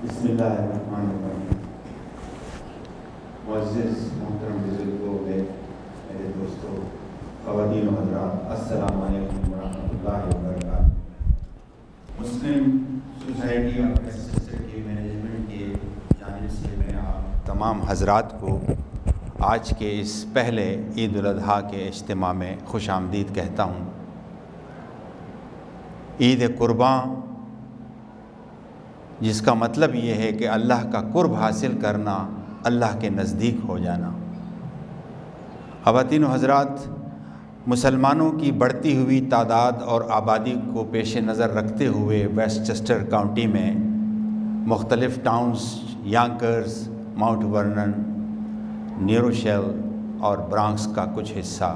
بسم اللہ الرحمن الرحیم۔ معزز محترم بزرگوں، میرے دوستوں، خواتین و حضرات، السلام علیکم ورحمۃ اللہ وبرکاتہ۔ مسلم سوسائٹی آف ویسٹچسٹر کی مینجمنٹ کی جانب سے میں آپ تمام حضرات کو آج کے اس پہلے عید الاضحیٰ کے اجتماع میں خوش آمدید کہتا ہوں۔ عید قرباں، جس کا مطلب یہ ہے کہ اللہ کا قرب حاصل کرنا، اللہ کے نزدیک ہو جانا۔ خواتین و حضرات، مسلمانوں کی بڑھتی ہوئی تعداد اور آبادی کو پیش نظر رکھتے ہوئے ویسٹچسٹر کاؤنٹی میں مختلف ٹاؤنز یانکرز، ماؤنٹ ورنن، نیو روشیل اور برانکس کا کچھ حصہ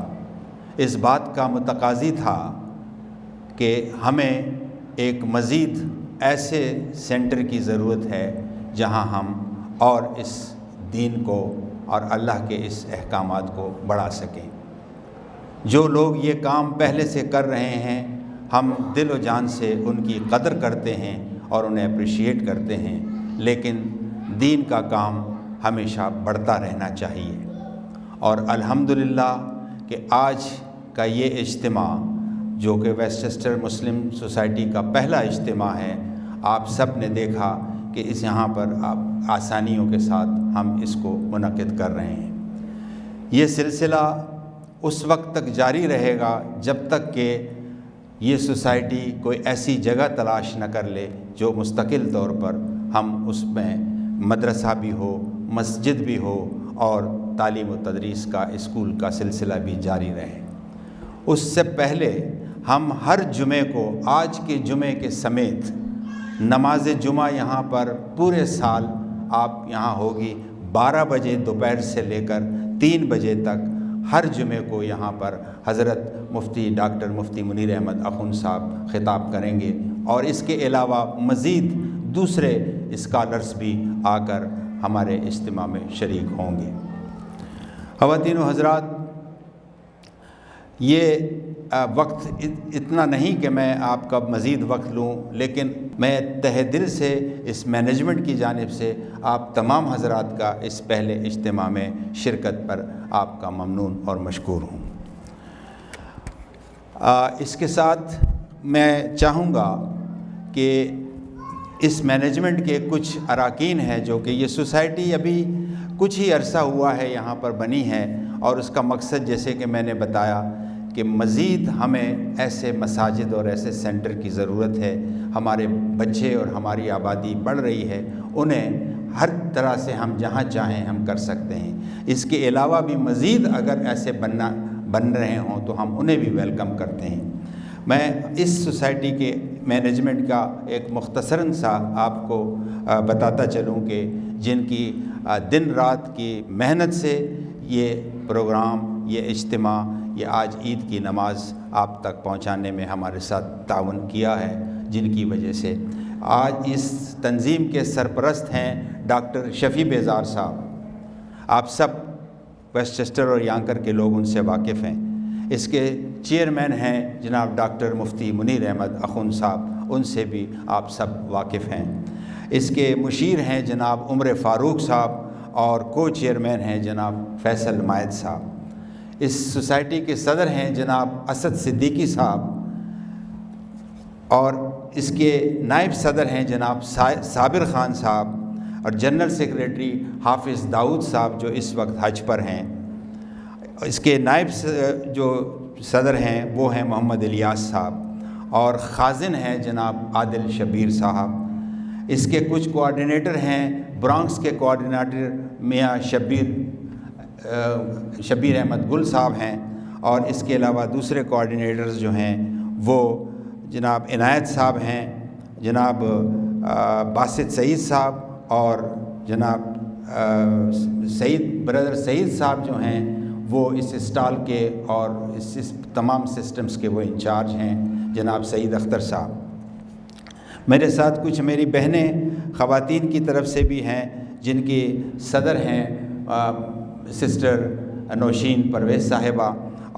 اس بات کا متقاضی تھا کہ ہمیں ایک مزید ایسے سینٹر کی ضرورت ہے جہاں ہم اور اس دین کو اور اللہ کے اس احکامات کو بڑھا سکیں۔ جو لوگ یہ کام پہلے سے کر رہے ہیں، ہم دل و جان سے ان کی قدر کرتے ہیں اور انہیں اپریشیٹ کرتے ہیں، لیکن دین کا کام ہمیشہ بڑھتا رہنا چاہیے۔ اور الحمدللہ کہ آج کا یہ اجتماع جو کہ ویسٹچسٹر مسلم سوسائٹی کا پہلا اجتماع ہے، آپ سب نے دیکھا کہ اس یہاں پر آپ آسانیوں کے ساتھ ہم اس کو منعقد کر رہے ہیں۔ یہ سلسلہ اس وقت تک جاری رہے گا جب تک کہ یہ سوسائٹی کوئی ایسی جگہ تلاش نہ کر لے جو مستقل طور پر ہم اس میں مدرسہ بھی ہو، مسجد بھی ہو اور تعلیم و تدریس کا اسکول کا سلسلہ بھی جاری رہے۔ اس سے پہلے ہم ہر جمعے کو، آج کے جمعے کے سمیت، نماز جمعہ یہاں پر پورے سال آپ یہاں ہوگی 12 بجے دوپہر سے لے کر 3 بجے تک، ہر جمعے کو یہاں پر حضرت مفتی ڈاکٹر مفتی منیر احمد اخوند صاحب خطاب کریں گے، اور اس کے علاوہ مزید دوسرے اسکالرز بھی آ کر ہمارے اجتماع میں شریک ہوں گے۔ خواتین و حضرات، یہ وقت اتنا نہیں کہ میں آپ کا مزید وقت لوں، لیکن میں تہہ دل سے اس مینجمنٹ کی جانب سے آپ تمام حضرات کا اس پہلے اجتماع میں شرکت پر آپ کا ممنون اور مشکور ہوں۔ اس کے ساتھ میں چاہوں گا کہ اس مینجمنٹ کے کچھ اراکین ہیں جو کہ یہ سوسائٹی ابھی کچھ ہی عرصہ ہوا ہے یہاں پر بنی ہے، اور اس کا مقصد جیسے کہ میں نے بتایا کہ مزید ہمیں ایسے مساجد اور ایسے سینٹر کی ضرورت ہے۔ ہمارے بچے اور ہماری آبادی بڑھ رہی ہے، انہیں ہر طرح سے ہم جہاں چاہیں ہم کر سکتے ہیں۔ اس کے علاوہ بھی مزید اگر ایسے بن رہے ہوں تو ہم انہیں بھی ویلکم کرتے ہیں۔ میں اس سوسائٹی کے مینجمنٹ کا ایک مختصراً سا آپ کو بتاتا چلوں کہ جن کی دن رات کی محنت سے یہ پروگرام، یہ اجتماع، یہ آج عید کی نماز آپ تک پہنچانے میں ہمارے ساتھ تعاون کیا ہے، جن کی وجہ سے آج اس تنظیم کے سرپرست ہیں ڈاکٹر شفیع بیزار صاحب۔ آپ سب ویسٹچسٹر اور یانکر کے لوگ ان سے واقف ہیں۔ اس کے چیئرمین ہیں جناب ڈاکٹر مفتی منیر احمد اخوند صاحب، ان سے بھی آپ سب واقف ہیں۔ اس کے مشیر ہیں جناب عمر فاروق صاحب، اور کو چیئرمین ہیں جناب فیصل مائد صاحب۔ اس سوسائٹی کے صدر ہیں جناب اسد صدیقی صاحب، اور اس کے نائب صدر ہیں جناب صابر خان صاحب، اور جنرل سیکریٹری حافظ داؤد صاحب جو اس وقت حج پر ہیں۔ اس کے نائب جو صدر ہیں وہ ہیں محمد الیاس صاحب، اور خازن ہیں جناب عادل شبیر صاحب۔ اس کے کچھ کوآرڈینیٹر ہیں، برانکس کے کوآرڈینیٹر میاں شبیر احمد گل صاحب ہیں، اور اس کے علاوہ دوسرے کوآرڈینیٹرز جو ہیں وہ جناب عنایت صاحب ہیں، جناب باسط سعید صاحب، اور جناب برادر سعید صاحب جو ہیں وہ اس اسٹال کے اور اس تمام سسٹمز کے وہ انچارج ہیں، جناب سعید اختر صاحب۔ میرے ساتھ کچھ میری بہنیں خواتین کی طرف سے بھی ہیں، جن کی صدر ہیں سسٹر نوشین پرویز صاحبہ،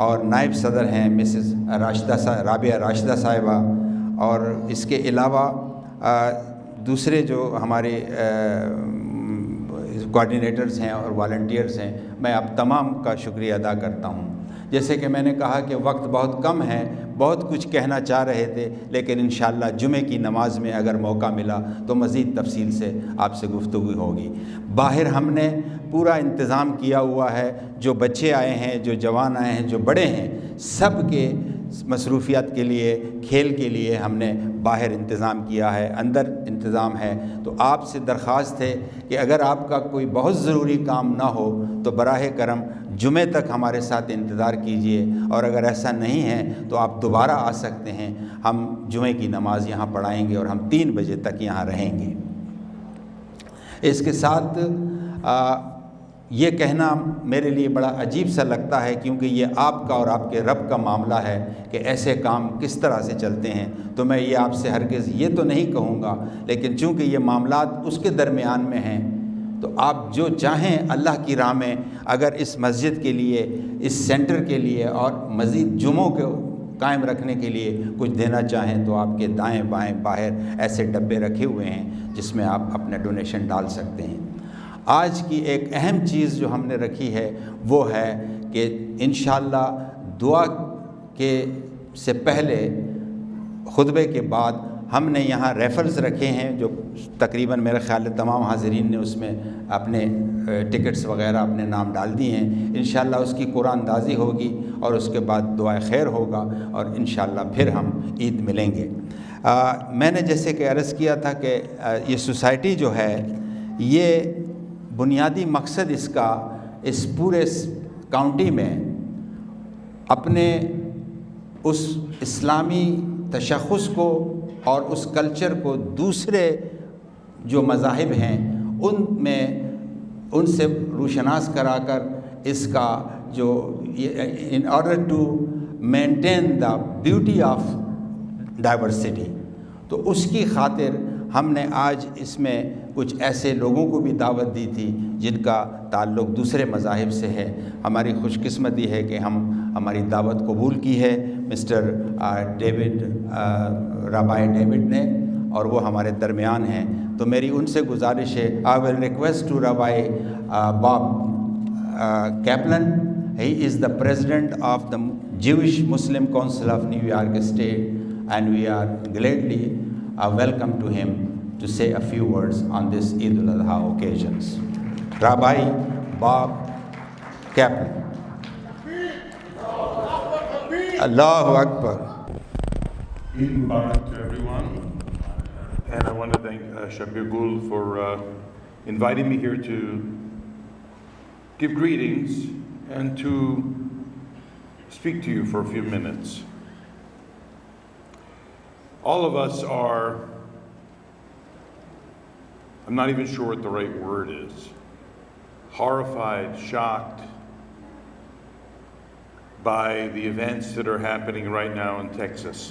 اور نائب صدر ہیں مسز رابعہ راشدہ صاحبہ، اور اس کے علاوہ دوسرے جو ہمارے کوآرڈینیٹرز ہیں اور والنٹیئرز ہیں، میں آپ تمام کا شکریہ ادا کرتا ہوں۔ جیسے کہ میں نے کہا کہ وقت بہت کم ہے، بہت کچھ کہنا چاہ رہے تھے، لیکن انشاءاللہ جمعے کی نماز میں اگر موقع ملا تو مزید تفصیل سے آپ سے گفتگو ہوگی۔ باہر ہم نے پورا انتظام کیا ہوا ہے، جو بچے آئے ہیں، جو جوان آئے ہیں، جو بڑے ہیں، سب کے مصروفیات کے لیے، کھیل کے لیے ہم نے باہر انتظام کیا ہے، اندر انتظام ہے۔ تو آپ سے درخواست ہے کہ اگر آپ کا کوئی بہت ضروری کام نہ ہو تو براہ کرم جمعے تک ہمارے ساتھ انتظار کیجئے، اور اگر ایسا نہیں ہے تو آپ دوبارہ آ سکتے ہیں۔ ہم جمعے کی نماز یہاں پڑھائیں گے اور ہم 3 بجے تک یہاں رہیں گے۔ اس کے ساتھ یہ کہنا میرے لیے بڑا عجیب سا لگتا ہے، کیونکہ یہ آپ کا اور آپ کے رب کا معاملہ ہے کہ ایسے کام کس طرح سے چلتے ہیں، تو میں یہ آپ سے ہرگز یہ تو نہیں کہوں گا، لیکن چونکہ یہ معاملات اس کے درمیان میں ہیں تو آپ جو چاہیں اللہ کی راہ میں، اگر اس مسجد کے لیے، اس سینٹر کے لیے اور مزید جمعوں کو قائم رکھنے کے لیے کچھ دینا چاہیں تو آپ کے دائیں بائیں باہر ایسے ڈبے رکھے ہوئے ہیں جس میں آپ اپنا ڈونیشن ڈال سکتے ہیں۔ آج کی ایک اہم چیز جو ہم نے رکھی ہے وہ ہے کہ انشاءاللہ دعا کے سے پہلے، خطبے کے بعد ہم نے یہاں ریفرز رکھے ہیں، جو تقریباً میرے خیال ہے تمام حاضرین نے اس میں اپنے ٹکٹس وغیرہ اپنے نام ڈال دیے ہیں۔ انشاءاللہ اس کی قرآن اندازی ہوگی اور اس کے بعد دعائے خیر ہوگا، اور انشاءاللہ پھر ہم عید ملیں گے۔ میں نے جیسے کہ عرض کیا تھا کہ یہ سوسائٹی جو ہے، یہ بنیادی مقصد اس کا اس پورے کاؤنٹی میں اپنے اس اسلامی تشخص کو اور اس کلچر کو دوسرے جو مذاہب ہیں ان سے روشناس کرا کر اس کا جو in order to maintain the beauty of diversity, تو اس کی خاطر ہم نے آج اس میں کچھ ایسے لوگوں کو بھی دعوت دی تھی جن کا تعلق دوسرے مذاہب سے ہے۔ ہماری خوش قسمتی ہے کہ ہماری دعوت قبول کی ہے مسٹر رابائے ڈیوڈ نے، اور وہ ہمارے درمیان ہیں۔ تو میری ان سے گزارش ہے، آئی will request to rabbi Bob Kaplan, he is the president of the Jewish Muslim Council of New York State, and we are gladly welcome to him to say a few words on this Eid al-Adha occasions. Rabbi Bob Kaplan. Allahu Akbar. Eid Mubarak to everyone. And I want to thank Shabir Gul for inviting me here to give greetings and to speak to you for a few minutes. All of us are, I'm not even sure what the right word is, horrified, shocked by the events that are happening right now in Texas.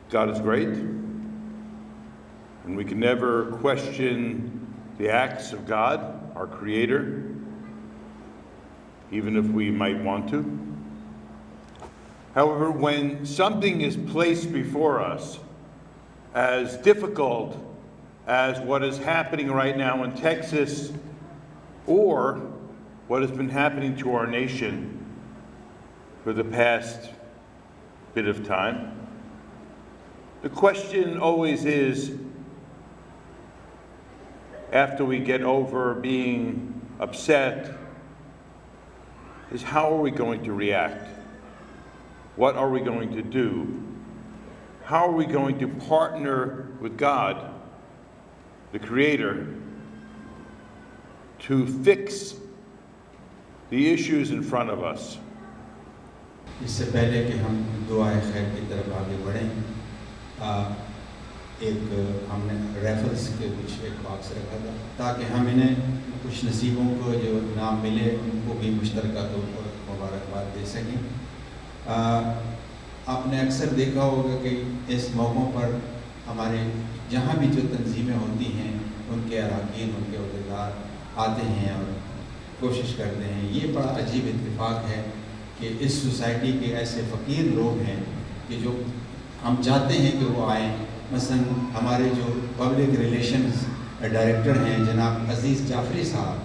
God is great, and we can never question the acts of God, our Creator, even if we might want to. However, when something is placed before us as difficult as what is happening right now in Texas, or what has been happening to our nation for the past bit of time, the question always is, after we get over being upset, is how are we going to react? What are we going to do? How are we going to partner with God, the Creator, to fix the issues in front of us? اس سے پہلے کہ ہم دعائے خیر کی طرف آگے بڑھیں، ایک ہم نے ریفرنس کے کچھ ایک باکس رکھا تھا تاکہ ہم انہیں کچھ نصیبوں کو جو نام ملے ان کو بھی مشترکہ طور پر مبارکباد دے سکیں۔ آپ نے اکثر دیکھا ہوگا کہ اس موقعوں پر ہمارے جہاں بھی جو تنظیمیں ہوتی ہیں ان کے اراکین، ان کے عہدیدار آتے ہیں اور کوشش کرتے ہیں۔ یہ بڑا عجیب اتفاق ہے کہ اس سوسائٹی کے ایسے فقیر لوگ ہیں کہ جو ہم چاہتے ہیں کہ وہ آئیں. مثلا ہمارے جو پبلک ریلیشنز ڈائریکٹر ہیں جناب عزیز جعفری صاحب،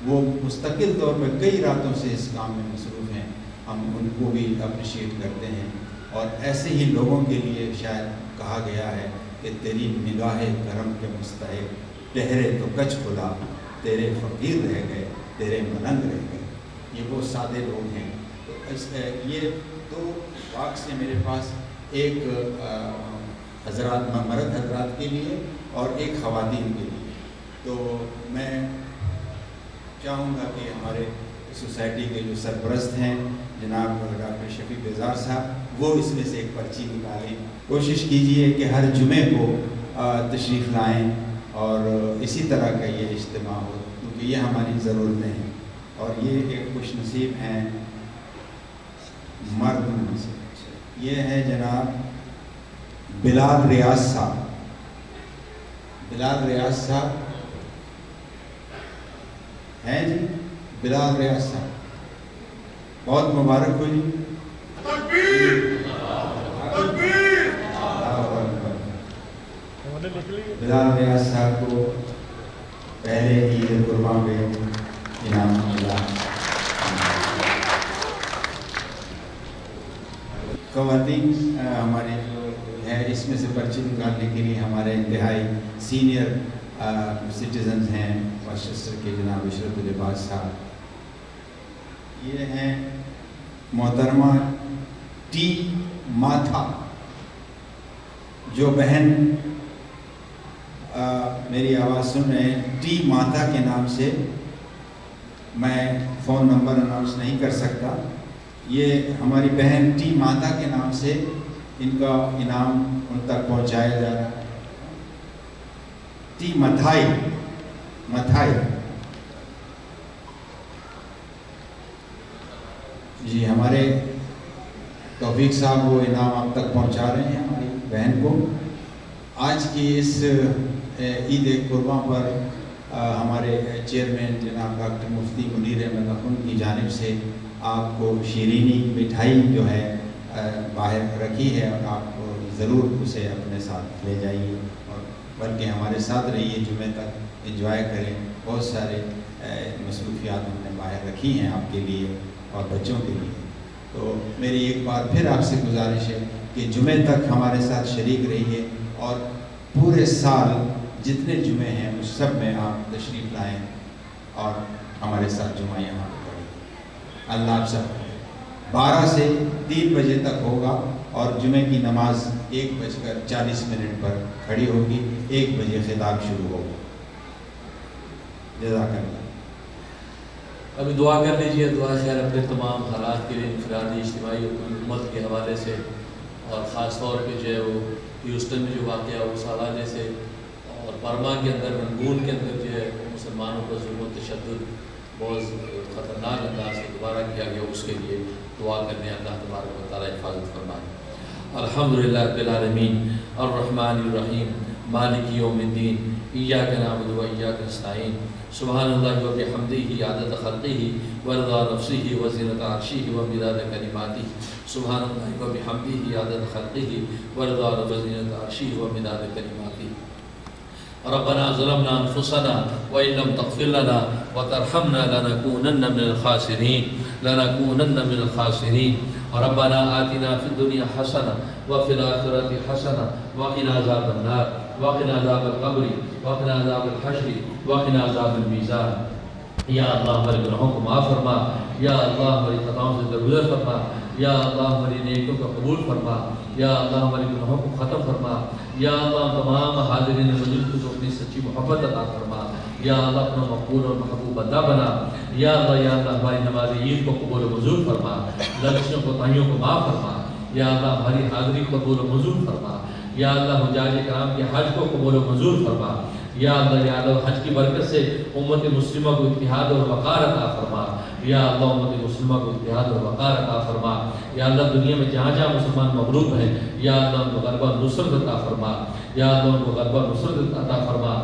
وہ مستقل طور پہ کئی راتوں سے اس کام میں مصروف ہیں. ہم ان کو بھی اپریشیٹ کرتے ہیں. اور ایسے ہی لوگوں کے لیے شاید کہا گیا ہے کہ تیری نگاہ کرم کے مستحق ٹہرے تو کچھ خدا، تیرے فقیر رہ گئے تیرے ملنگ رہ گئے. یہ وہ سادے لوگ ہیں. تو یہ دو واقع سے میرے پاس، ایک حضرات مرد حضرات کے لیے اور ایک خواتین کے لیے. تو میں چاہوں گا کہ ہمارے سوسائٹی کے جو سرپرست ہیں جناب ڈاکٹر شفیع بیزار صاحب، وہ اس میں سے ایک پرچی نکالیں. کوشش کیجئے کہ ہر جمعے کو تشریف لائیں اور اسی طرح کا یہ اجتماع ہو، کیونکہ یہ ہماری ضرورتیں ہیں. اور یہ ایک خوش نصیب ہیں مرد میں سے. یہ ہے جناب بلال ریاض صاحب. بلال ریاض صاحب ہیں جی، بلال ریاض صاحب، بہت مبارک ہو جی. بلال ریاض صاحب کو پہلے عید قربان پہ انعام ملا. خواتین ہمارے جو ہے اس میں سے پرچی نکالنے کے لیے ہمارے انتہائی سینئر سٹیزنز ہیں واشچسٹر کے جناب عشرت العباد صاحب. یہ ہیں محترمہ ٹی ماتھا. جو بہن میری آواز سن رہے ہیں ٹی ماتھا کے نام سے، میں فون نمبر اناؤنس نہیں کر سکتا. یہ ہماری بہن ٹی ماتھا کے نام سے ان کا انعام ان تک پہنچایا جا رہا ہے. ٹی متھائی جی، ہمارے توفیق صاحب وہ انعام آپ تک پہنچا رہے ہیں ہماری بہن کو. آج کی اس عید قرباں پر ہمارے چیئرمین جناب ڈاکٹر مفتی منیر احمد اخن کی جانب سے آپ کو شیرینی مٹھائی جو ہے باہر رکھی ہے، اور آپ ضرور اسے اپنے ساتھ لے جائیے اور بلکہ ہمارے ساتھ رہیے، جمعہ تک انجوائے کریں. بہت سارے مصروفیات ہم نے باہر رکھی ہیں آپ کے لیے اور بچوں کے لیے. تو میری ایک بار پھر آپ سے گزارش ہے کہ جمعہ تک ہمارے ساتھ شریک رہیے اور پورے سال جتنے جمعے ہیں اس سب میں آپ تشریف لائیں اور ہمارے ساتھ جمعہ یہاں پہ پڑھیں. اللہ آپ سب 12 سے 3 بجے تک ہوگا اور جمعے کی نماز 1:40 پر کھڑی ہوگی. 1 بجے خطاب شروع ہوگا. جزاک اللہ. ابھی دعا کر لیجیے. دعا خیر اپنے تمام حالات کے لیے، انفرادی اجتماعی اور امت کے حوالے سے، اور خاص طور پہ جو ہے وہ ہیوسٹن میں جو واقعہ اس حوالے سے، اور برما کے اندر رنگون کے اندر جو ہے مسلمانوں پر ظلم و تشدد بہت خطرناک انداز سے دوبارہ کیا گیا، اس کے لیے دعا کرنے اللہ تبارک و تعالیٰ حفاظت فرمائے. الحمدللہ رب العالمین الرحمن الرحیم مالک یوم الدین ایاک نعبد و ایاک نستعین. سبحان اللہ و بحمدہ عدد خلقہ ورضا نفسہ وزنۃ عرشہ ومداد کلماتہ. سبحان اللہ و بحمدہ عدد خلقہ ورضا وزنۃ عرشہ ومداد کلماتہ. ربنا ظلمنا انفسنا وان لم تغفر لنا وترحمنا لنكونن من الخاسرين. ربنا آتنا في الدنيا حسنة وفي الآخرة حسنة وقنا عذاب النار وقنا عذاب القبر وقنا عذاب الحشر وقنا عذاب الميزان. یا اللہ ہمارے گناہوں کو معاف فرما، یا اللہ ہماری خطاؤں سے درگزر فرما، یا اللہ ہماری نیکیوں کو قبول فرما، یا اللہ ہمارے گناہوں کو ختم فرما، یا اللہ تمام حاضرین مجلس کو اپنی سچی محبت عطا فرما، یا اللہ اپنا مقبول اور محبوب بندہ بنا. یا اللہ ہماری نماز عید کو قبول و منظور فرما، لغزشوں کو تائیوں کو معاف فرما. یا اللہ ہماری حاضری کو قبول و منظور فرما. یا اللہ حجاج کرام کے حج کو قبول و منظور فرما. یا اللہ حج کی برکت سے امت مسلمہ کو اتحاد اور وقار عطا فرما، یا اللہ امت مسلمہ کو اتحاد اور وقار عطا فرما، یا اللہ دنیا میں جہاں جہاں مسلمان مغلوب ہیں یا اللہ ان کو غلبہ نصرت عطا فرما، یا اللہ ان کو غلبہ نصرت عطا فرما۔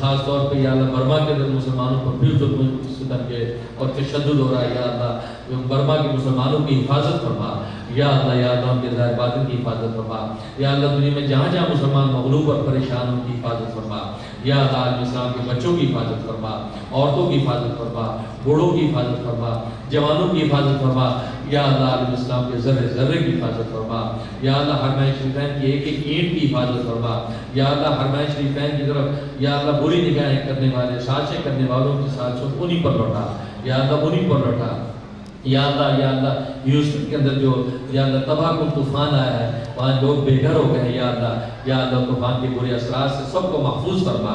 خاص طور پہ یا اللہ برما کے اندر مسلمانوں پر بھی ظلم ستم کے اور تشدد ہو رہا ہے، یا اللہ برما کے مسلمانوں کی حفاظت فرما، یا اللہ ان کے ظاہر باطن کی حفاظت فرما، یا اللہ دنیا میں جہاں جہاں مسلمان مغلوب اور پریشان ان کی حفاظت فرما، یا اللہ عالم اسلام کے بچوں کی حفاظت فرما، عورتوں کی حفاظت فرما، بوڑھوں کی حفاظت فرما، جوانوں کی حفاظت فرما، یا اللہ عالم اسلام کے ذرے ذرے کی حفاظت فرما، یا اللہ حرمین شریفین کی ایک ایک اینٹ کی حفاظت فرما، یا اللہ حرمین شریفین کی طرف یا اللہ بری نگاہیں کرنے والے سازشیں کرنے والوں کی سازشوں کو انہیں پر لوٹا، یا اللہ انہیں پر لوٹا، یا اللہ ہیوسٹن کے اندر جو یا اللہ تباہ کن طوفان آیا ہے وہاں لوگ بے گھر ہو گئے ہیں، یا اللہ طوفان کے برے اثرات سے سب کو محفوظ فرما،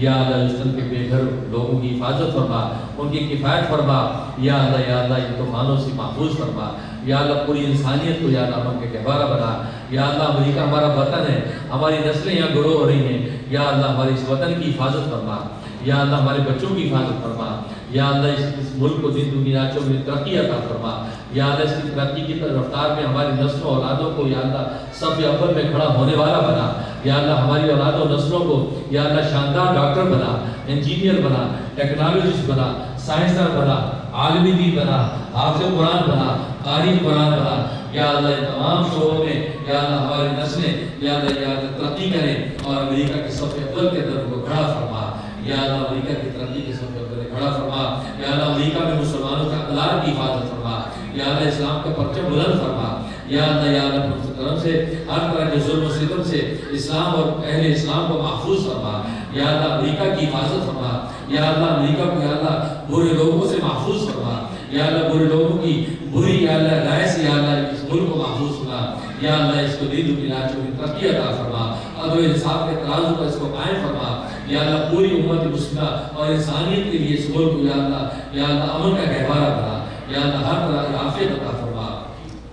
یا اللہ ہیوسٹن کے بے گھر لوگوں کی حفاظت فرما، ان کی کفایت فرما، یا اللہ ان طوفانوں سے محفوظ فرما، یا اللہ پوری انسانیت کو یا اللہ امن کے گہوارہ بنا، یا اللہ امریکہ ہمارا وطن ہے، ہماری نسلیں یہاں گروہ ہو رہی ہیں، یا اللہ ہماری اس وطن کی حفاظت فرما، یا اللہ ہمارے بچوں کی حفاظت فرما، یا اللہ اس ملک کو دن دنیا میں ترقی عطا فرما، یا اللہ اس کی ترقی کی رفتار میں ہماری نسلوں اولادوں کو یا اللہ صف اول میں کھڑا ہونے والا بنا، یا اللہ ہماری اولاد و نسلوں کو یا اللہ شاندار ڈاکٹر بنا، انجینئر بنا، ٹیکنالوجسٹ بنا، سائنسدان بنا، عالمی دین بنا، حافظ قرآن بنا، قاری قرآن بنا، یا اللہ ان تمام شعبوں میں یا اللہ ہماری نسلیں یا اللہ ترقی کریں اور امریکہ کے صف اول کے اندر کو کھڑا فرما، یا اللہ امریکہ کی ترقی کے صف اول کھڑا فرما، یا اللہ امریکہ میں مسلمانوں کا اقدار کی حفاظت فرما، یا اللہ اسلام کا پرچم بلند فرما، یا اللہ اپنے کرم سے ہر طرح کے ظلم و ستم سے اسلام اور اہل اسلام کو محفوظ فرما، یا اللہ امریکہ کی حفاظت فرما، یا اللہ امریکہ کو یا اللہ برے لوگوں سے محفوظ فرما، یا اللہ برے لوگوں کی بری یا اللہ رائے سے یا اللہ اس ملک کو محفوظ فرما، یا اللہ اس کو دین دنیا میں ترقی عطا فرما، عدل و انصاف کے ترازو پر اس کو قائم فرما، یا اللہ پوری امت مسلمہ اور انسانیت کے لیے اس ملک کو یا اللہ امن کا گہوارہ بنا، یا اللہ ہر طرح کی عافیت عطا فرما،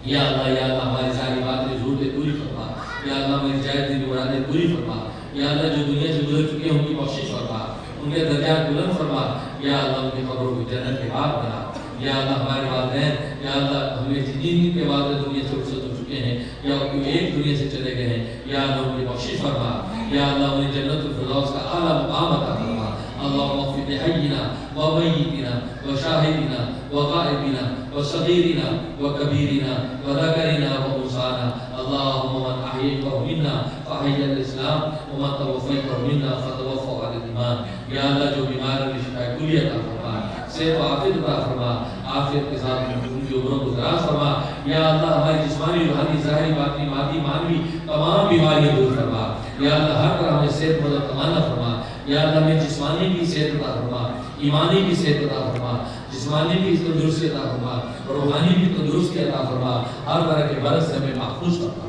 یا اللہ ہماری ساری باتیں ضرورتیں پوری فرما، یا اللہ ہماری جائز دین مرادیں پوری فرما، یا اللہ جو دنیا سے گزر چکے ہیں ان کی بخشش فرما، ان کے درجات بلند فرما، یا اللہ ان کی قبروں کو جنت کے باغ بنا، یا اللہ ہمارے والدین یا اللہ ہمیں جن کے والدین دنیا سے رخصت ہو چکے ہیں یا ایک دنیا سے چلے گئے ہیں، یا اللہ ان کی بخشش فرما، یا اللہ انہیں جنت الفردوس کا اعلیٰ مقام عطا فرما، اللهم اغفر لحينا وميتنا وشاهدنا وغائبنا وصغيرنا وكبيرنا وذكرنا وانثانا، اللهم من احييته منا فاحيي الاسلام ومن توفيته منا فتوفى على الايمان، یا اللہ جو بیمار ہیں شفا کلی عطا فرما، صحت و عافیت عطا فرما، عافیت کے ساتھ ان کی عمروں کو دراز فرما، یا اللہ ہماری جسمانی روحانی ظاہری باطنی مادی مانوی تمام بیماریاں دور فرما، یا اللہ ہر طرح ہمیں صحت مند تمنا فرما، یا اللہ ہمیں جسمانی کی صحت عطا فرما، ایمانی کی صحت عطا فرما، جسمانی کی تندرستی عطا فرما، روحانی کی تندرستی عطا فرما، ہر طرح کے مرض سے ہمیں محفوظ فرما،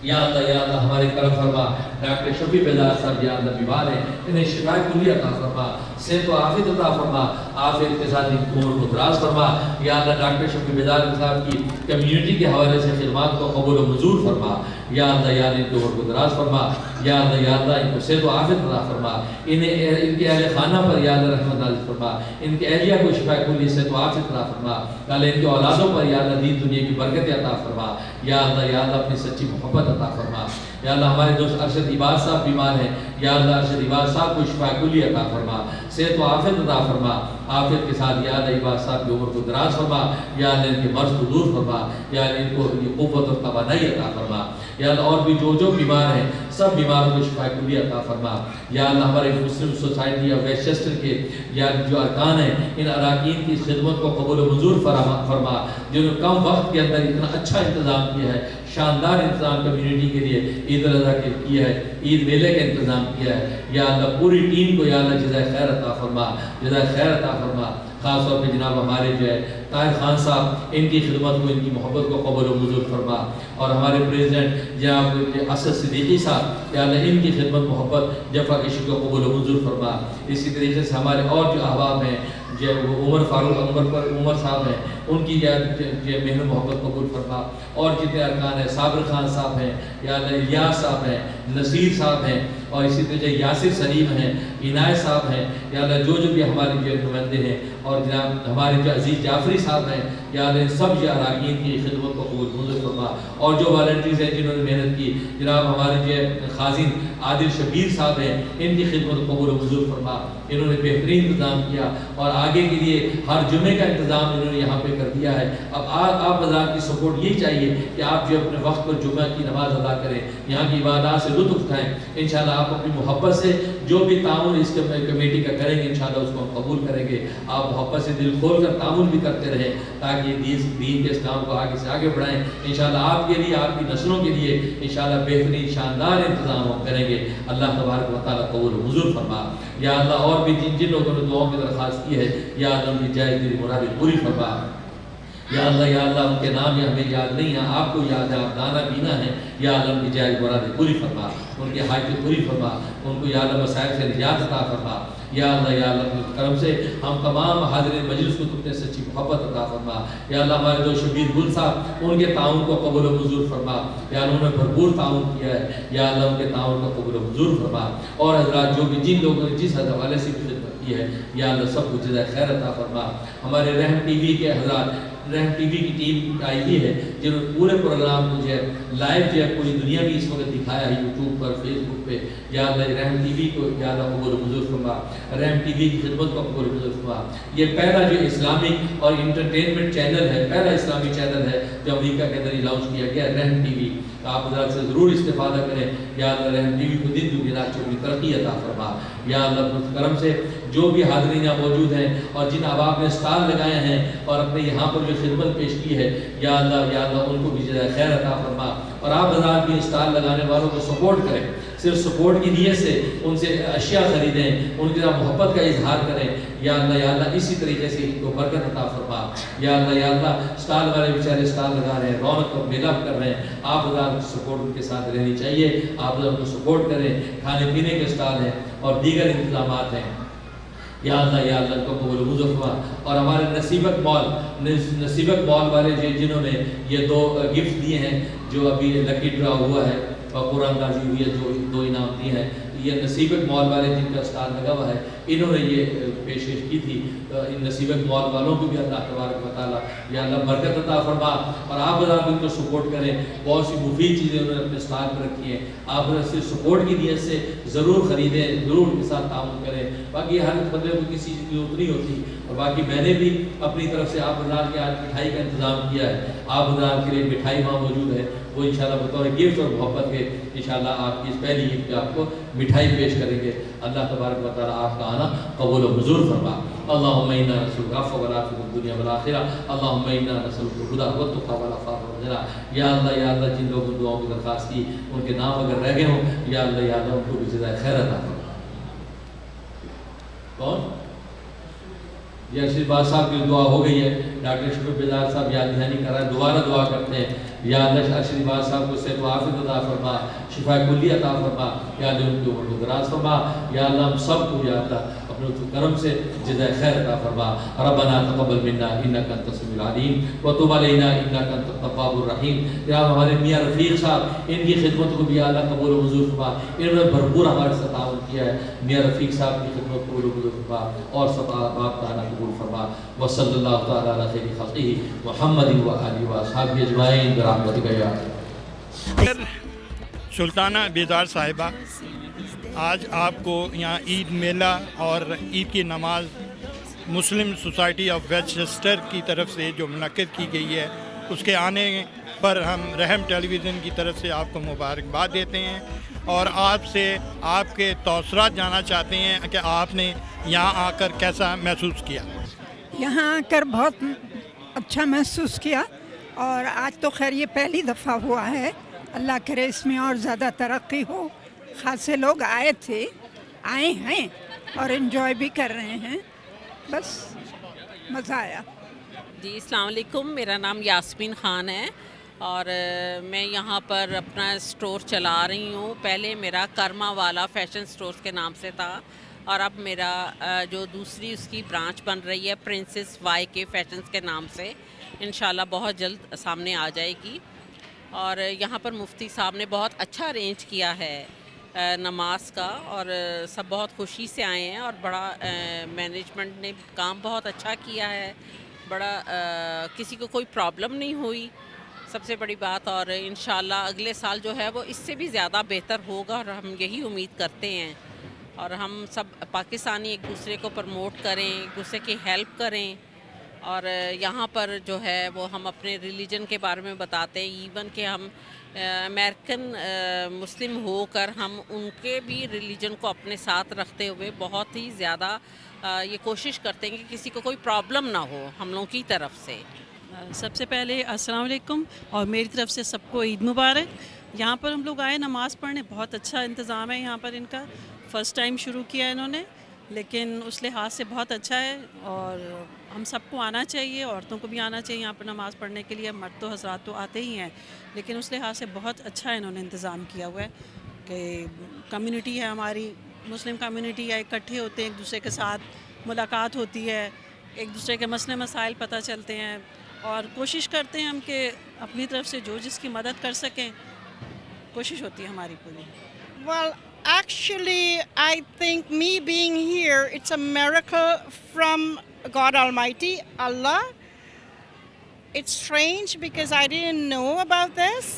یا اللہ ہمارے کرم فرما، ڈاکٹر شفیع بیدار صاحب یا اللہ بیمار ہیں انہیں شفا کلی عطا فرما، صحت و عافیت عطا فرما، عافیت کے ساتھ عمر کو دراز فرما، یا اللہ ڈاکٹر شفیع بیدار صاحب کی کمیونٹی کے حوالے سے خدمات کو قبول و منظور فرما، یا اللہ ان کے عمر کو دراز فرما، یا اللہ ان کو صحت و عافیت عطا فرما، انہیں ان کے اہل خانہ پر یا اللہ رحمت نازل فرما، ان کے اہلیہ کو شفا کلی صحت و عافیت عطا فرما، یا اللہ ان کے اولادوں پر یا اللہ دین دنیا کی برکت عطا فرما، یا اللہ اپنی سچی محبت عطا فرما، یا اللہ ہمارے دوست ارشد عباد صاحب بیمار ہیں، یا اللہ ارشد عباد صاحب کو شفا کلی عطا فرما، صحت و عافیت عطا فرما، عافیت کے ساتھ یا اللہ عباد صاحب کی عمر کو دراز فرما، یا اللہ ان کے مرض کو دور فرما، یا اللہ ان کو قوت اور توانائی عطا فرما، یا اللہ اور بھی جو بیمار ہیں سب بیماروں کو شفا کلی عطا فرما، یا اللہ ہمارے مسلم سوسائٹی یا ویسٹچسٹر کے یا جو ارکان ہیں ان اراکین کی خدمت کو قبول و منظور فرما، جنہوں نے کم وقت کے اندر اتنا اچھا انتظام کیا ہے، شاندار انتظام کمیونٹی کے لیے عید الاضحیٰ کے کیا ہے، عید میلے کا انتظام کیا ہے، یا اللہ پوری ٹیم کو یا اللہ جزائے خیر عطا فرما، جزائے خیر عطا فرما، خاص طور پہ جناب ہمارے جو ہے طاہر خان صاحب ان کی خدمت کو ان کی محبت کو قبول و منظور فرما، اور ہمارے پریزیڈنٹ جناب اسد صدیقی صاحب یا اللہ ان کی خدمت محبت جفا کشی کو قبول و منظور فرما، اسی طریقے سے ہمارے اور جو احباب ہیں جو عمر فاروق عمر صاحب ہیں ان کی محنت محبت قبول فرما، اور جتنے ارکان ہیں صابر خان صاحب ہیں یا الیاس صاحب ہیں، نصیر صاحب ہیں، اور اسی طرح یاسر سلیم ہیں، عنایت صاحب ہیں، یا اللہ جو بھی ہمارے جو نمائندے ہیں، اور جناب ہمارے جو عزیز جعفری صاحب ہیں، یا اللہ سب جو اراکین کی خدمت کو قبول منظور فرما، اور جو والنٹیز ہیں جنہوں نے محنت کی، جناب ہمارے جو خازن عادل شبیر صاحب ہیں ان کی خدمت کو قبول منظور فرما، انہوں نے بہترین انتظام کیا اور آگے کے لیے ہر جمعے کا انتظام انہوں نے یہاں پہ کر دیا ہے۔ اب آپ حضرات کی سپورٹ یہی چاہیے کہ آپ جو اپنے وقت پر جمعہ کی نماز ادا کریں، یہاں کی عبادات سے لطف اٹھائیں، انشاءاللہ آپ اپنی محبت سے جو بھی تعاون اس کمیٹی کا کریں گے انشاءاللہ اس کو ہم قبول کریں گے۔ آپ محبت سے دل کھول کر تعاون بھی کرتے رہیں تاکہ دین کے اس کام کو آگے سے آگے بڑھائیں۔ انشاءاللہ آپ کے لیے، آپ کی نسلوں کے لیے انشاءاللہ بہترین شاندار انتظام ہم کریں گے۔ اللہ تبارک و تعالیٰ قبول منظور فرما۔ یا اللہ اور بھی جن لوگوں نے دعاؤں کی درخواست کی ہے، یا اللہ ان کی جائز میری مرادیں پوری فرما۔ یا اللہ ان کے نام یا ہمیں یاد نہیں ہیں، آپ کو یاد ہے، آپ دانا بینا ہیں، یا اللہ ان کی جائز مرادیں پوری فرما، ان کی حاجتیں پوری فرما، ان کو یا اللہ مسائل سے نجات عطا فرما۔ یا اللہ اپنے کرم سے ہم تمام حاضرین مجلس کو تم نے سچی محبت عطا فرما۔ یا اللہ ہمارے دو شبیر گل صاحب ان کے تعاون کو قبول و منظور فرما، یا اللہ انہوں نے بھرپور تعاون کیا ہے، یا اللہ ان کے تعاون کو قبول و منظور فرما۔ اور حضرات جو بھی جن لوگوں نے جس حوالے سے بھی خدمت کی ہے، یا اللہ سب کو جزائے خیر عطا فرما۔ ہمارے رحم ٹی وی کے حضرات، رحم ٹی وی کی ٹیم آئی ہوئی ہے جنہوں نے پورے پروگرام کو جو ہے لائیو جو ہے پوری دنیا میں اس وقت دکھایا ہے، یوٹیوب پر، فیس بک پہ۔ یا اللہ رحم ٹی وی کو یا اللہ قبول منظور فرما، رحم ٹی وی کی خدمت کو قبول منظور فرما۔ یہ پہلا جو اسلامک اور انٹرٹینمنٹ چینل ہے، پہلا اسلامی چینل ہے جو امریکہ کے اندر ہی لانچ کیا گیا ہے، رحم ٹی وی۔ آپ حضرات سے ضرور استفادہ کریں۔ یا اللہ رحم ٹی وی کو دن دگنا چوگنی ترقی عطا فرما۔ یا اللہ اپنے کرم سے جو بھی حاضرین یہاں موجود ہیں اور جن احباب نے اسٹال لگائے ہیں اور اپنے یہاں پر جو خدمت پیش کی ہے، یا اللہ ان کو بھی جزائے خیر عطا فرما۔ اور آپ حضرات بھی اسٹال لگانے والوں کو سپورٹ کریں، صرف سپورٹ کی نیت سے ان سے اشیاء خریدیں، ان کی طرح محبت کا اظہار کریں۔ یا اللہ اسی طریقے سے ان کو برکت عطا فرما۔ یا اللہ اسٹال والے بیچارے اسٹال لگا رہے ہیں، رونق کا میلہ کر رہے ہیں، آپ حضرات سپورٹ ان کے ساتھ رہنی چاہیے، آپ حضرات کو سپورٹ کریں۔ کھانے پینے کے اسٹال ہیں اور دیگر انتظامات ہیں، یا اللہ ان کو قبول منظور فرما۔ اور ہمارے نصیبک مال والے جنہوں نے یہ 2 گفٹ دیے ہیں، جو ابھی لکی ڈرا ہوا ہے اور قرآن دازی ہوئی ہے، جو 2 انعام دیے ہیں، یہ نصیبک مال والے جن کا اسٹال لگا ہوا ہے، انہوں نے یہ پیشکش کی تھی۔ ان نصیبک مال والوں کو بھی اللہ تبارک و تعالیٰ یا اللہ برکت عطا فرما، اور آپ حضرات ان کو سپورٹ کریں۔ بہت سی مفید چیزیں انہوں نے اپنے اسٹال پر رکھی ہیں، آپ حضرات صرف سپورٹ کی نیت سے ضرور خریدیں، ضرور ان کے ساتھ تعاون کریں۔ باقی ہر بندے کو کسی چیز کی ضرورت نہیں ہوتی، اور باقی میں نے بھی اپنی طرف سے آپ حضرات کے آج مٹھائی کا انتظام کیا ہے، آپ حضرات کے لیے مٹھائی وہاں موجود ہے، وہ انشاءاللہ بطور گفٹ اور محبت کے انشاءاللہ آپ کی اس پہلی عید پہ آپ کو مٹھائی پیش کریں گے۔ اللہ تبارک و تعالیٰ آپ کا آنا قبول و منظور فرما۔ اللہم انا نسألک العفو والعافیۃ فی الدنیا والآخرہ، اللہم انا نسألک الہدی والتقی والعفاف والغنی۔ یا اللہ جن لوگوں نے دعاؤں کی درخواست کی ان کے نام اگر رہ گئے ہوں، یا اللہ ان کو بھی جزائے خیر عطا فرما۔ کون؟ یہ ارشد باز صاحب کی دعا ہو گئی ہے، ڈاکٹر شفیع بیدار صاحب یاد دہانی کر رہے ہیں، دوبارہ دعا کرتے ہیں۔ یا اللہ ارشد باز صاحب کو صحت و عافیت عطا فرما، شفا کلی عطا فرما، یا اللہ ان کی عمر کو دراز فرما۔ یا اللہ ہم سب کو یا اللہ اپنے کرم سے جزائے خیر عطا فرما۔ ربنا تقبل منا انک انت السمیع العلیم وتب علینا انک انت التواب الرحیم۔ یا ہمارے میاں رفیق صاحب ان کی خدمت کو بھی یا اللہ قبول و منظور فرما، انہوں نے بھرپور ہمارے ساتھ تعاون کیا ہے، میاں رفیق صاحب کی خدمت قبول و منظور فرما، اور سب آپ تعالیٰ قبول فرما۔ وصلی اللہ تعالیٰ علی خیر خلقہ محمد و آلہ و اصحابہ اجمعین برحمتک یا سلطانہ بیدار صاحبہ، آج آپ کو یہاں عید میلہ اور عید کی نماز مسلم سوسائٹی آف ویسٹچسٹر کی طرف سے جو منعقد کی گئی ہے، اس کے آنے پر ہم رحم ٹیلی ویژن کی طرف سے آپ کو مبارکباد دیتے ہیں، اور آپ سے آپ کے تاثرات جاننا چاہتے ہیں کہ آپ نے یہاں آ کر کیسا محسوس کیا۔ یہاں آ کر بہت اچھا محسوس کیا، اور آج تو خیر یہ پہلی دفعہ ہوا ہے، اللہ کرے اس میں اور زیادہ ترقی ہو۔ خاصے لوگ آئے ہیں اور انجوائے بھی کر رہے ہیں، بس مزہ آیا۔ جی السلام علیکم، میرا نام یاسمین خان ہے اور میں یہاں پر اپنا اسٹور چلا رہی ہوں۔ پہلے میرا کرما والا فیشن اسٹورز کے نام سے تھا، اور اب میرا جو دوسری اس کی برانچ بن رہی ہے پرنسس وائی کے فیشنز کے نام سے، انشاءاللہ بہت جلد سامنے آ جائے گی. اور یہاں پر مفتی صاحب نے بہت اچھا ارینج کیا ہے نماز کا، اور سب بہت خوشی سے آئے ہیں، اور بڑا مینجمنٹ نے کام بہت اچھا کیا ہے، بڑا کسی کو کوئی پرابلم نہیں ہوئی، سب سے بڑی بات. اور انشاءاللہ اگلے سال جو ہے وہ اس سے بھی زیادہ بہتر ہوگا، اور ہم یہی امید کرتے ہیں. اور ہم سب پاکستانی ایک دوسرے کو پروموٹ کریں، ایک دوسرے کی ہیلپ کریں. اور یہاں پر جو ہے وہ ہم اپنے ریلیجن کے بارے میں بتاتے ہیں، ایون کہ ہم امریکن مسلم ہو کر ہم ان کے بھی ریلیجن کو اپنے ساتھ رکھتے ہوئے بہت ہی زیادہ یہ کوشش کرتے ہیں کہ کسی کو کوئی پرابلم نہ ہو ہم لوگوں کی طرف سے. سب سے پہلے السلام علیکم، اور میری طرف سے سب کو عید مبارک. یہاں پر ہم لوگ آئے نماز پڑھنے، بہت اچھا انتظام ہے یہاں پر ان کا. فرسٹ ٹائم شروع کیا ہے انہوں نے، لیکن اس لحاظ سے بہت اچھا ہے، اور ہم سب کو آنا چاہیے، عورتوں کو بھی آنا چاہیے یہاں پر نماز پڑھنے کے لیے. مرد تو حضرات تو آتے ہی ہیں، لیکن اس لحاظ سے بہت اچھا انہوں نے انتظام کیا ہوا ہے کہ کمیونٹی ہے ہماری، مسلم کمیونٹی ہے، اکٹھے ہوتے ہیں، ایک دوسرے کے ساتھ ملاقات ہوتی ہے، ایک دوسرے کے مسئلے مسائل پتہ چلتے ہیں، اور کوشش کرتے ہیں ہم کہ اپنی طرف سے جو جس کی مدد کر سکیں، کوشش ہوتی ہے ہماری پوری. Well, actually, I think me being here, it's a miracle from God Almighty, Allah. It's strange because I didn't know about this.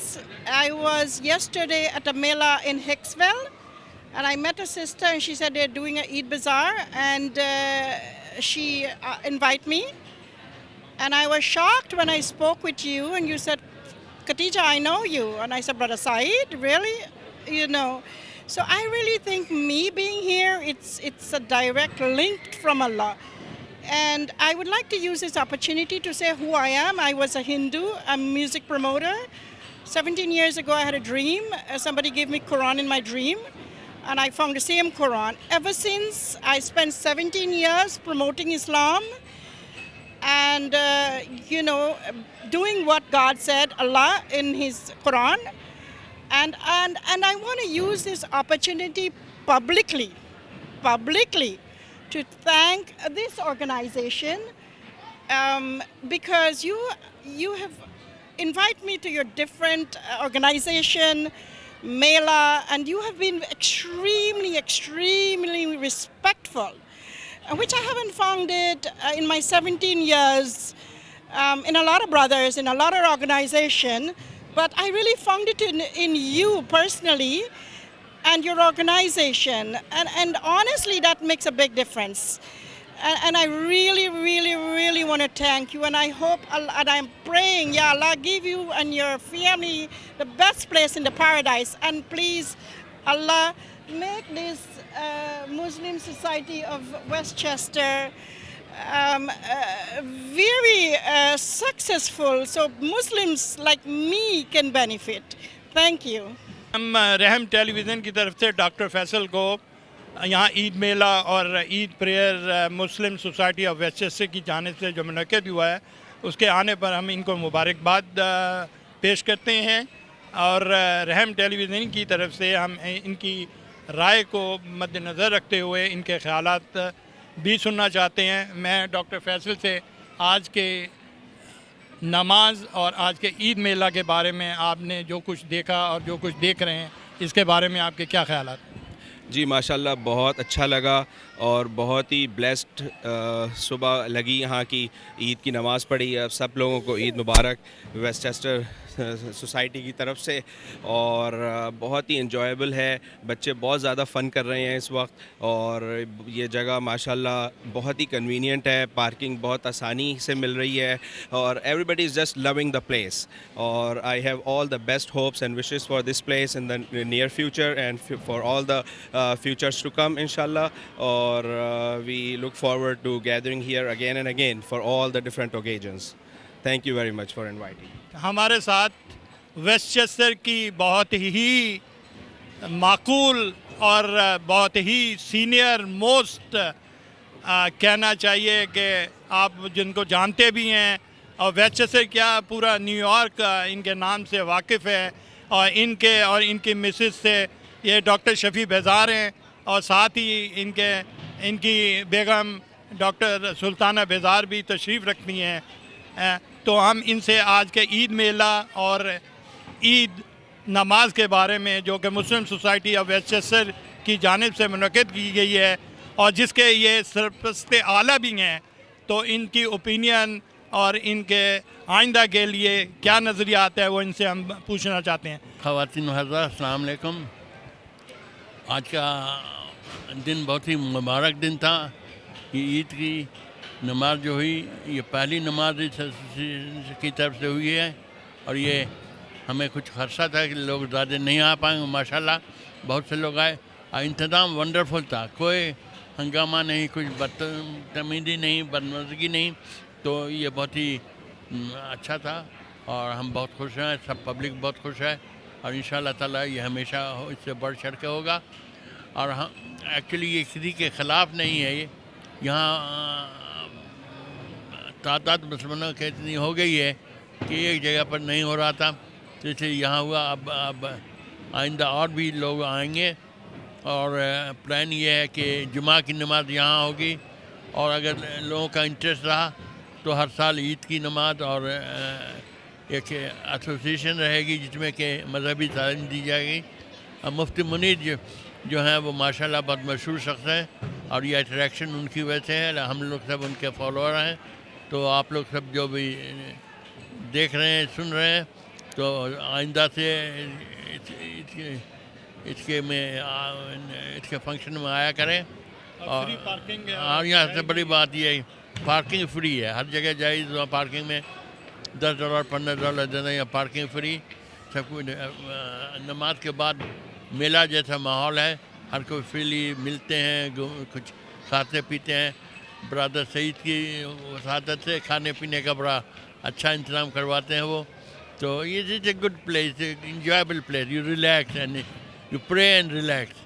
I was yesterday at a Mela in Hicksville, and I met a sister, and she said they're doing a Eid Bazaar, and she invited me. And I was shocked when I spoke with you, and you said, Khadija, I know you. And I said, Brother Saeed, really? You know. So I really think me being here, it's a direct link from Allah. And I would like to use this opportunity to say who I am. I was a Hindu, a music promoter. 17 years ago, I had a dream. Somebody gave me Quran in my dream, and I found the same Quran. Ever since, I spent 17 years promoting Islam and, doing what God said, Allah, in His Quran. And I want to use this opportunity publicly to thank this organization because you have invited me to your different organization, Mela, and you have been extremely, extremely respectful, which I haven't found it in my 17 years in a lot of brothers, in a lot of organization, but I really found it in you personally and your organization, and honestly that makes a big difference, and I really, really, really want to thank you, and I hope, and I'm praying, Ya Allah, give you and your family the best place in the paradise, and please, Allah, make this Muslim Society of Westchester very successful, so Muslims like me can benefit. Thank you. ہم رحم ٹیلی vision کی طرف سے doctor Faisal کو یہاں عید میلہ اور عید prayer Muslim society of ویسٹچسٹر کی جانب سے جو منعقد ہوا ہے اس کے آنے پر ہم ان کو مبارکباد پیش کرتے ہیں، اور رحم ٹیلی ویژن کی طرف سے ہم ان کی رائے کو مد نظر رکھتے ہوئے ان کے خیالات بھی سننا چاہتے ہیں. میں ڈاکٹر فیصل سے آج کے نماز اور آج کے عید میلہ کے بارے میں آپ نے جو کچھ دیکھا اور جو کچھ دیکھ رہے ہیں اس کے بارے میں آپ کے کیا خیالات ہیں؟ جی ماشاءاللہ بہت اچھا لگا اور بہت ہی بلیسڈ صبح لگی یہاں کی عید کی نماز پڑھی. اب سب لوگوں کو عید مبارک ویسٹچسٹر سوسائٹی کی طرف سے, اور بہت ہی انجوائبل ہے. بچے بہت زیادہ فن کر رہے ہیں اس وقت, اور یہ جگہ ماشاءاللہ بہت ہی کنوینئنٹ ہے, پارکنگ بہت آسانی سے مل رہی ہے, اور everybody is just loving the place. اور I have all the best hopes and wishes for this place in the near future and for all the futures to come inshallah, or we look forward to gathering here again and again for all the different occasions. Thank you very much for inviting. ہمارے ساتھ ویسٹچسٹر کی بہت ہی معقول اور بہت ہی senior most کہنا چاہیے کہ آپ جن کو جانتے بھی ہیں, اور ویسٹچسٹر کیا پورا نیو یارک ان کے نام سے واقف ہے, اور ان کی مسز سے یہ ڈاکٹر شفیع بیزار ہیں اور ساتھ ہی ان کی بیگم ڈاکٹر سلطانہ بیزار بھی تشریف رکھتی ہیں. تو ہم ان سے آج کے عید میلہ اور عید نماز کے بارے میں جو کہ مسلم سوسائٹی آف ویسٹ چیسٹر کی جانب سے منعقد کی گئی ہے اور جس کے یہ سرپرست اعلیٰ بھی ہیں, تو ان کی اوپینین اور ان کے آئندہ کے لیے کیا نظریات ہے وہ ان سے ہم پوچھنا چاہتے ہیں. خواتین و حضرات السلام علیکم. آج کا دن بہت ہی مبارک دن تھا. یہ عید کی نماز جو ہوئی یہ پہلی نماز کی طرف سے ہوئی ہے اور یہ ہمیں کچھ خدشہ تھا کہ لوگ زیادہ نہیں آ پائیں گے. ماشاءاللہ بہت سے لوگ آئے اور انتظام ونڈرفل تھا. کوئی ہنگامہ نہیں, کچھ بدتمیزی نہیں, بدمزگی نہیں. تو یہ بہت ہی اچھا تھا اور ہم بہت خوش ہیں, سب پبلک بہت خوش ہے اور انشاءاللہ تعالیٰ یہ ہمیشہ اس سے بڑھ چڑھ کے ہوگا. اور ہم ایکچولی یہ کسی کے خلاف نہیں ہے. یہ یہاں تعداد مسلمانوں کی اتنی ہو گئی ہے کہ ایک جگہ پر نہیں ہو رہا تھا, تو اس لیے یہاں ہوا. اب آئندہ اور بھی لوگ آئیں گے اور پلان یہ ہے کہ جمعہ کی نماز یہاں ہوگی اور اگر لوگوں کا انٹرسٹ رہا تو ہر سال عید کی نماز اور ایک ایسوسیشن رہے گی جس میں کہ مذہبی تعلیم دی جائے گی. مفتی منیر جو ہیں وہ ماشاءاللہ بہت مشہور شخص ہیں اور یہ اٹریکشن ان کی وجہ سے ہے. ہم لوگ سب ان کے فالوور ہیں. تو آپ لوگ سب جو بھی دیکھ رہے ہیں, سن رہے ہیں, تو آئندہ سے اس کے فنکشن میں آیا کریں. اور یہاں سے بڑی بات یہ ہے پارکنگ فری ہے. ہر جگہ جائز پارکنگ میں $10 $15 دینا, یا پارکنگ فری. سب کچھ نماز کے بعد میلہ جیسا ماحول ہے. ہر کوئی فریلی ملتے ہیں, کچھ کھاتے پیتے ہیں. برادر سعید کی وساطت سے کھانے پینے کا بڑا اچھا انتظام کرواتے ہیں وہ. تو یہ is a good place, enjoyable place. You relax and you pray and relax.